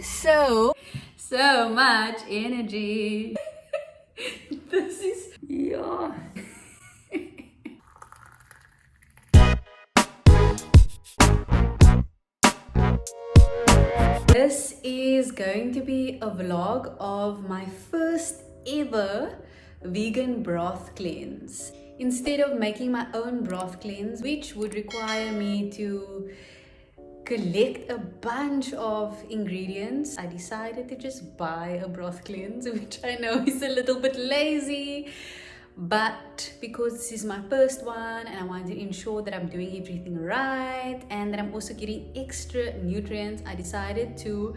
So much energy. This is, yeah. This is going to be a vlog of my first ever vegan broth cleanse. Instead of making my own broth cleanse, which would require me to collect a bunch of ingredients, I decided to just buy a broth cleanse, which I know is a little bit lazy, but because this is my first one and I want to ensure that I'm doing everything right and that I'm also getting extra nutrients, I decided to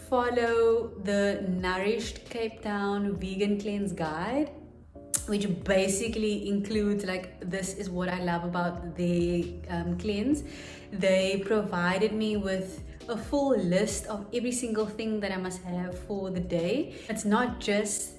follow the Nourished Cape Town vegan cleanse guide, which basically includes, like, this is what I love about the cleanse. They provided me with a full list of every single thing that I must have for the day. It's not just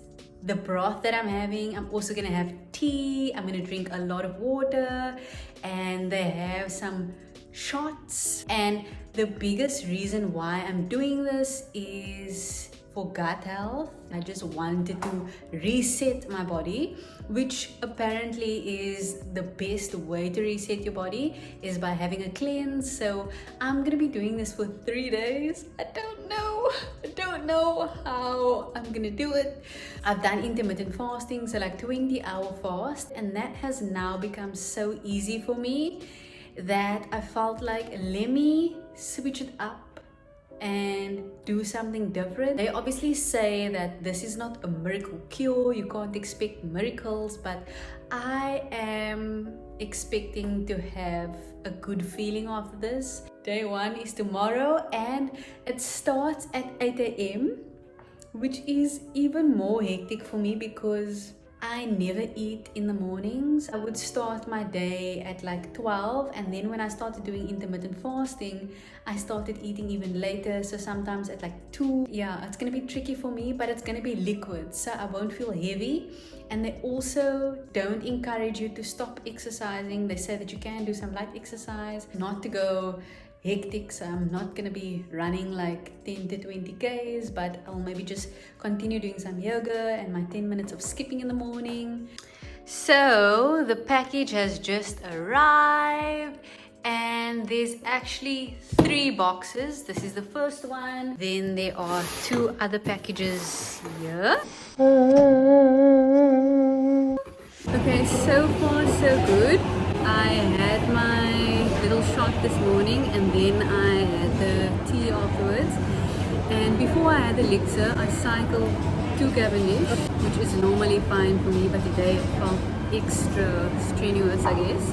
the broth that I'm having. I'm also gonna have tea, I'm gonna drink a lot of water, and they have some shots. And the biggest reason why I'm doing this is for gut health. I just wanted to reset my body, which apparently is the best way to reset your body is by having a cleanse. So I'm gonna be doing this for 3 days. I don't know how I'm gonna do it. I've done intermittent fasting, so like 20-hour fast, and that has now become so easy for me that I felt like, let me switch it up and do something different. They obviously say that this is not a miracle cure, you can't expect miracles, but I am expecting to have a good feeling after this. Day 1 is tomorrow and it starts at 8 a.m, which is even more hectic for me because I never eat in the mornings. I would start my day at like 12, and then when I started doing intermittent fasting, I started eating even later, so sometimes at like 2. Yeah, it's gonna be tricky for me, but it's gonna be liquid, so I won't feel heavy. And they also don't encourage you to stop exercising. They say that you can do some light exercise, not to go hectic, so I'm not gonna be running like 10 to 20 k's, but I'll maybe just continue doing some yoga and my 10 minutes of skipping in the morning. So the package has just arrived and there's actually 3 boxes. This is the first one, then there are 2 other packages here. Okay, so far so good. I had my little shot this morning and then I had the tea afterwards, and before I had the elixir I cycled to Cavendish, which is normally fine for me, but today it felt extra strenuous, I guess.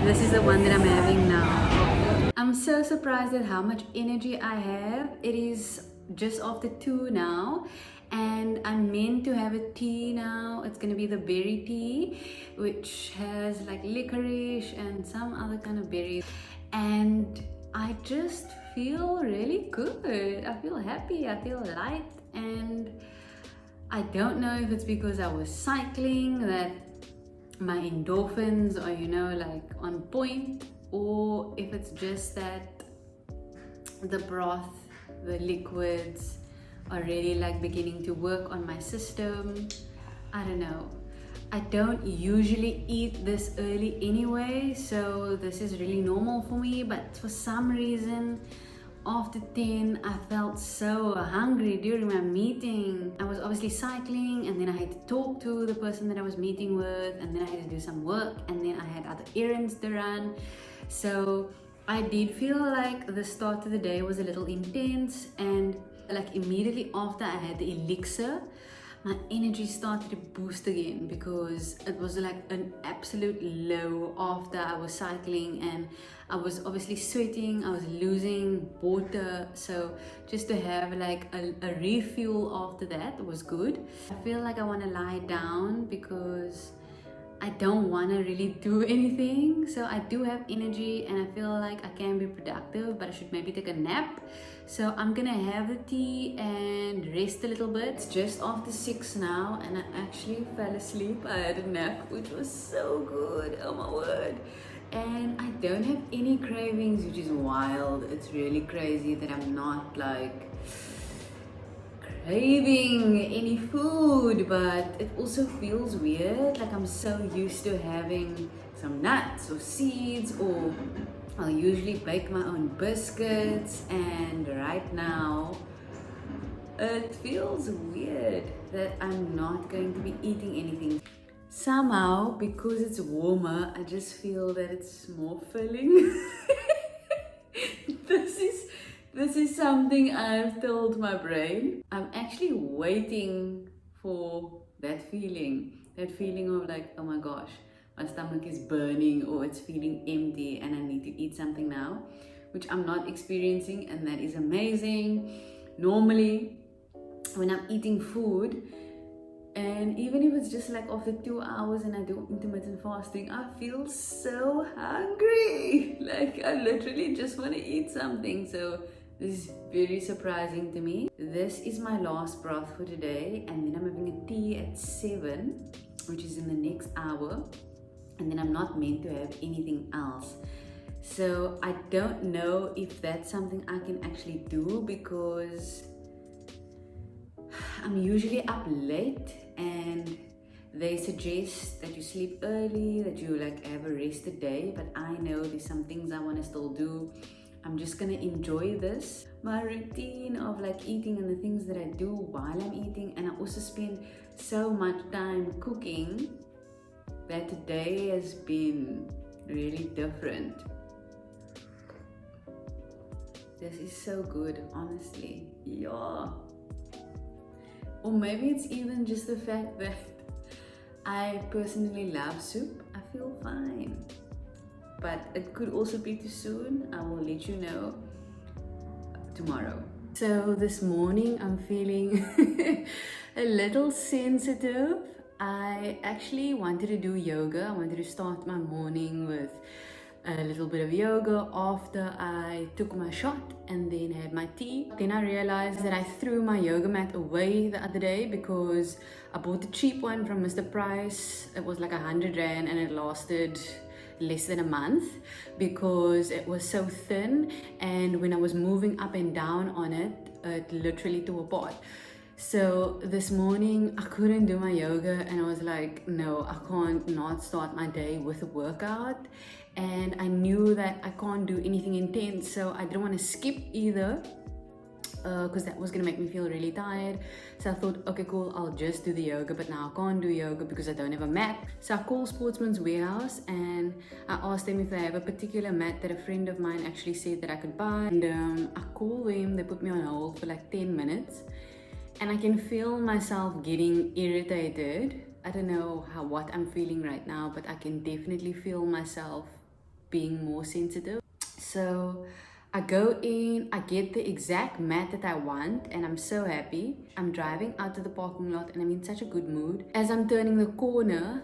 This is the one that I'm having now. I'm so surprised at how much energy I have. It is just after 2 now, and I'm meant to have a tea now. It's gonna be the berry tea, which has like licorice and some other kind of berries, and I just feel really good. I feel happy, I feel light, and I don't know if it's because I was cycling that my endorphins are, you know, like on point, or if it's just that the broth, the liquids are really like beginning to work on my system. I don't know. I don't usually eat this early anyway, so this is really normal for me, but for some reason after 10 I felt so hungry during my meeting. I was obviously cycling, and then I had to talk to the person that I was meeting with, and then I had to do some work, and then I had other errands to run. So I did feel like the start of the day was a little intense, and like immediately after I had the elixir, my energy started to boost again, because it was like an absolute low after I was cycling and I was obviously sweating, I was losing water, so just to have like a refuel after that was good. I feel like I want to lie down because I don't want to really do anything, so I do have energy and I feel like I can be productive, but I should maybe take a nap. So I'm gonna have the tea and rest a little bit. It's just after 6 now and I actually fell asleep. I had a nap, which was so good, oh my word. And I don't have any cravings, which is wild. It's really crazy that I'm not like craving any food, but it also feels weird. Like I'm so used to having some nuts or seeds, or I'll usually bake my own biscuits, and right now it feels weird that I'm not going to be eating anything. Somehow, because it's warmer, I just feel that it's more filling. This is something I've told my brain. I'm actually waiting for that feeling of like, oh my gosh, my stomach is burning or it's feeling empty and I need to eat something now, which I'm not experiencing, and that is amazing. Normally, when I'm eating food, and even if it's just like after 2 hours and I do intermittent fasting, I feel so hungry. Like I literally just want to eat something. So this is very surprising to me. This is my last broth for today, and then I'm having a tea at 7, which is in the next hour, and then I'm not meant to have anything else. So I don't know if that's something I can actually do, because I'm usually up late and they suggest that you sleep early, that you like have a rested day, but I know there's some things I want to still do. I'm just gonna enjoy this, my routine of like eating and the things that I do while I'm eating. And I also spend so much time cooking that today has been really different. This is so good, honestly. Yeah. Or maybe it's even just the fact that I personally love soup. I feel fine. But it could also be too soon. I will let you know tomorrow. So this morning I'm feeling a little sensitive. I actually wanted to do yoga. I wanted to start my morning with a little bit of yoga after I took my shot and then had my tea. Then I realized that I threw my yoga mat away the other day because I bought a cheap one from Mr. Price. It was like 100 Rand and it lasted less than a month because it was so thin, and when I was moving up and down on it, it literally tore apart. So this morning I couldn't do my yoga and I was like, no, I can't not start my day with a workout. And I knew that I can't do anything intense, so I didn't want to skip either because that was going to make me feel really tired. So I thought, okay, cool, I'll just do the yoga, but now I can't do yoga because I don't have a mat. So I called Sportsman's Warehouse and I asked them if they have a particular mat that a friend of mine actually said that I could buy. And I called them, they put me on hold for like 10 minutes. And I can feel myself getting irritated. I don't know what I'm feeling right now, but I can definitely feel myself being more sensitive. So I go in, I get the exact mat that I want, and I'm so happy. I'm driving out to the parking lot and I'm in such a good mood. As I'm turning the corner,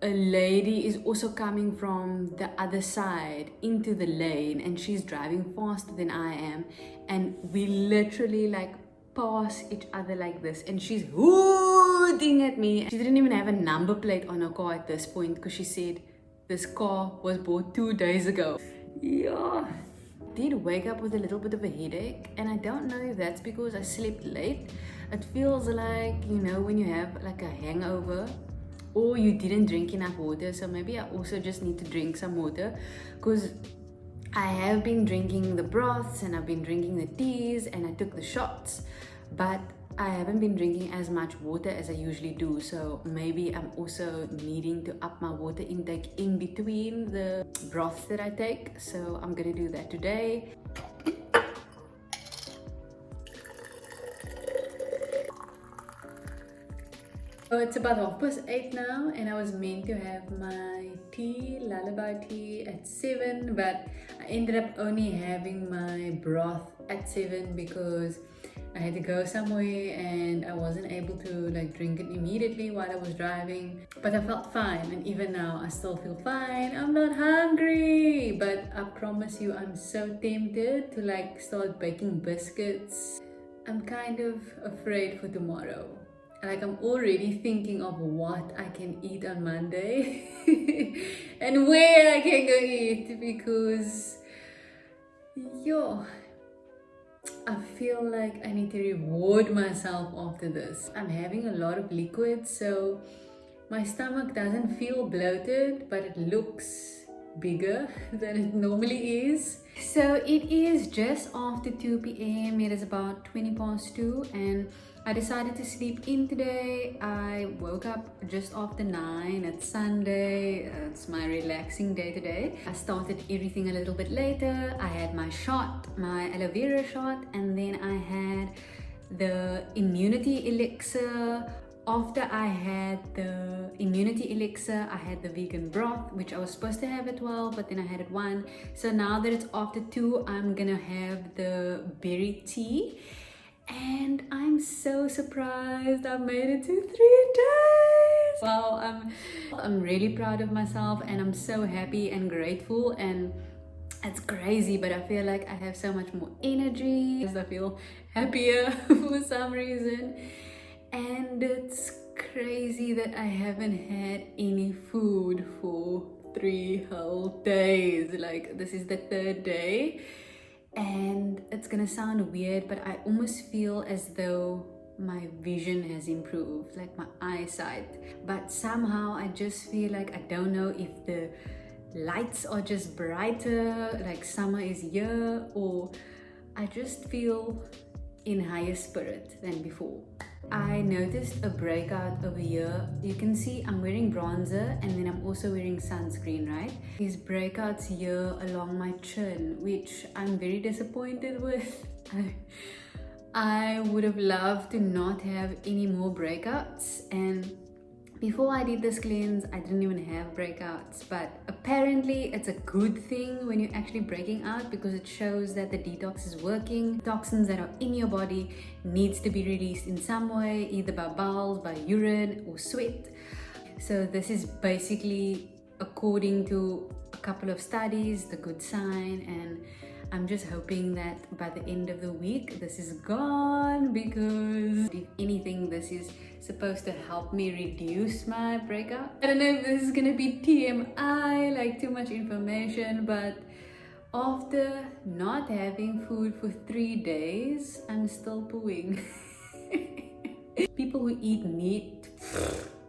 a lady is also coming from the other side into the lane, and she's driving faster than I am, and we literally like pass each other like this, and she's hooting at me. She didn't even have a number plate on her car at this point because she said this car was bought 2 days ago. Yeah. Did wake up with a little bit of a headache, and I don't know if that's because I slept late. It feels like, you know, when you have like a hangover or you didn't drink enough water. So maybe I also just need to drink some water, because I have been drinking the broths and I've been drinking the teas and I took the shots, but I haven't been drinking as much water as I usually do. So maybe I'm also needing to up my water intake in between the broths that I take. So I'm gonna do that today. So it's about 8:30 now, and I was meant to have my tea, lullaby tea, at 7, but I ended up only having my broth at 7 because I had to go somewhere and I wasn't able to like drink it immediately while I was driving. But I felt fine, and even now I still feel fine. I'm not hungry, but I promise you I'm so tempted to like start baking biscuits. I'm kind of afraid for tomorrow. Like I'm already thinking of what I can eat on Monday and where I can go eat, because yo, I feel like I need to reward myself after this. I'm having a lot of liquid, so my stomach doesn't feel bloated, but it looks bigger than it normally is. So it is just after 2 p.m. It is about 20 past 2 and I decided to sleep in today. I woke up just after 9. It's Sunday. It's my relaxing day today. I started everything a little bit later. I had my shot, my aloe vera shot, and then I had the immunity elixir. After I had the immunity elixir, I had the vegan broth, which I was supposed to have at 12, but then I had it 1. So now that it's after 2, I'm gonna have the berry tea. And I'm so surprised I made it to 3 days. Wow, I'm really proud of myself and I'm so happy and grateful, and it's crazy, but I feel like I have so much more energy. I feel happier for some reason. And it's crazy that I haven't had any food for 3 whole days. Like, this is the 3rd day. And it's gonna sound weird, but I almost feel as though my vision has improved, like my eyesight. But somehow I just feel like, I don't know if the lights are just brighter, like summer is here, or I just feel in higher spirit than before. I noticed a breakout over here. You can see I'm wearing bronzer and then I'm also wearing sunscreen, right? These breakouts here along my chin, which I'm very disappointed with. I would have loved to not have any more breakouts, and before I did this cleanse, I didn't even have breakouts, but apparently it's a good thing when you're actually breaking out, because it shows that the detox is working. Toxins that are in your body needs to be released in some way, either by bowels, by urine, or sweat. So this is basically, according to a couple of studies, the good sign, and I'm just hoping that by the end of the week this is gone, because if anything, this is supposed to help me reduce my breakout. I don't know if this is gonna be TMI, like too much information, but after not having food for 3 days, I'm still pooing. People who eat meat,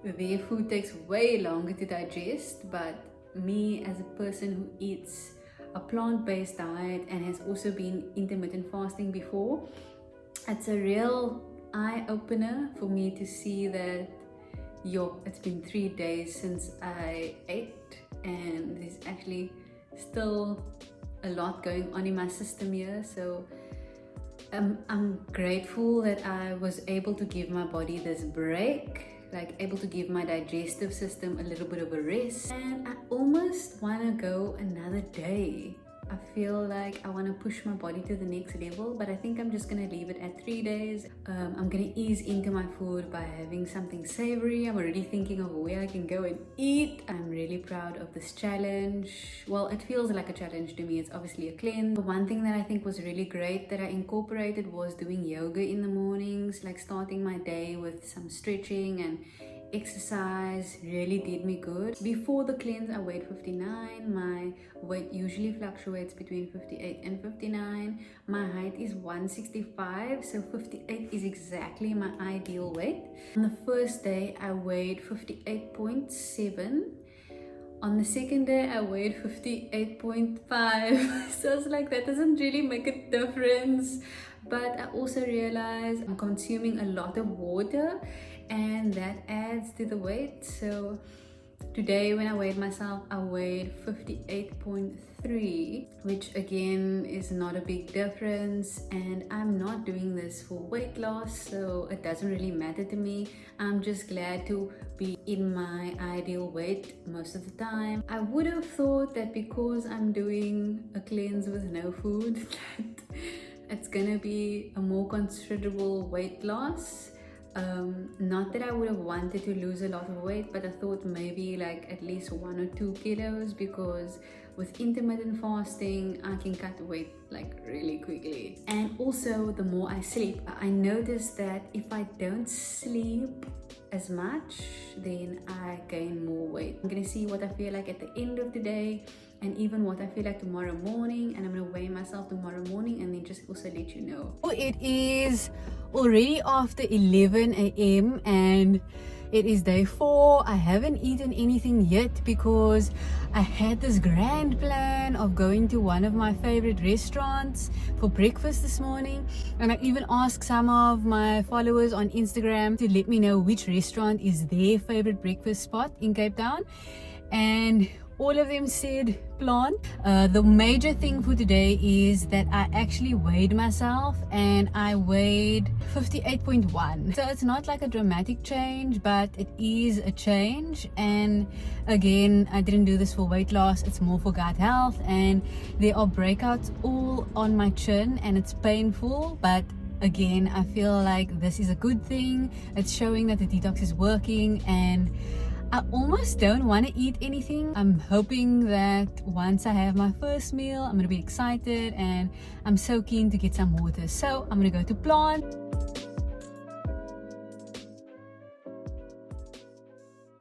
their food takes way longer to digest, but me as a person who eats a plant-based diet and has also been intermittent fasting before, it's a real eye-opener for me to see that it's been 3 days since I ate, and there's actually still a lot going on in my system here. So I'm grateful that I was able to give my body this break, like able to give my digestive system a little bit of a rest. And I almost want to go another day. I feel like I want to push my body to the next level, but I think I'm just going to leave it at 3 days. I'm going to ease into my food by having something savory. I'm already thinking of where I can go and eat. I'm really proud of this challenge. Well, it feels like a challenge to me. It's obviously a cleanse. But one thing that I think was really great that I incorporated was doing yoga in the mornings, like starting my day with some stretching and exercise. Really did me good. Before the cleanse, I weighed 59. My weight usually fluctuates between 58 and 59. My height is 165, so 58 is exactly my ideal weight. On the first day, I weighed 58.7. On the second day, I weighed 58.5. So it's like, that doesn't really make a difference. But I also realized I'm consuming a lot of water, and that adds to the weight. So today when I weighed myself, I weighed 58.3, which again is not a big difference, and I'm not doing this for weight loss, so it doesn't really matter to me. I'm just glad to be in my ideal weight most of the time. I would have thought that because I'm doing a cleanse with no food that it's gonna be a more considerable weight loss. Not that I would have wanted to lose a lot of weight, but I thought maybe like at least 1 or 2 kilos, because with intermittent fasting I can cut weight like really quickly. And also, the more I sleep, I noticed that if I don't sleep as much, then I gain more weight. I'm gonna see what I feel like at the end of the day. and even what I feel like tomorrow morning, and I'm gonna weigh myself tomorrow morning and then just also let you know. It is already after 11 a.m. and it is day 4. I haven't eaten anything yet because I had this grand plan of going to one of my favorite restaurants for breakfast this morning, and I even asked some of my followers on Instagram to let me know which restaurant is their favorite breakfast spot in Cape Town, and all of them said plant. The major thing for today is that I actually weighed myself and I weighed 58.1. So it's not like a dramatic change, but it is a change. And again, I didn't do this for weight loss, it's more for gut health. And there are breakouts all on my chin and it's painful, but again, I feel like this is a good thing. It's showing that the detox is working, and I almost don't want to eat anything. I'm hoping that once I have my first meal, I'm going to be excited, and I'm so keen to get some water. So I'm going to go to plant.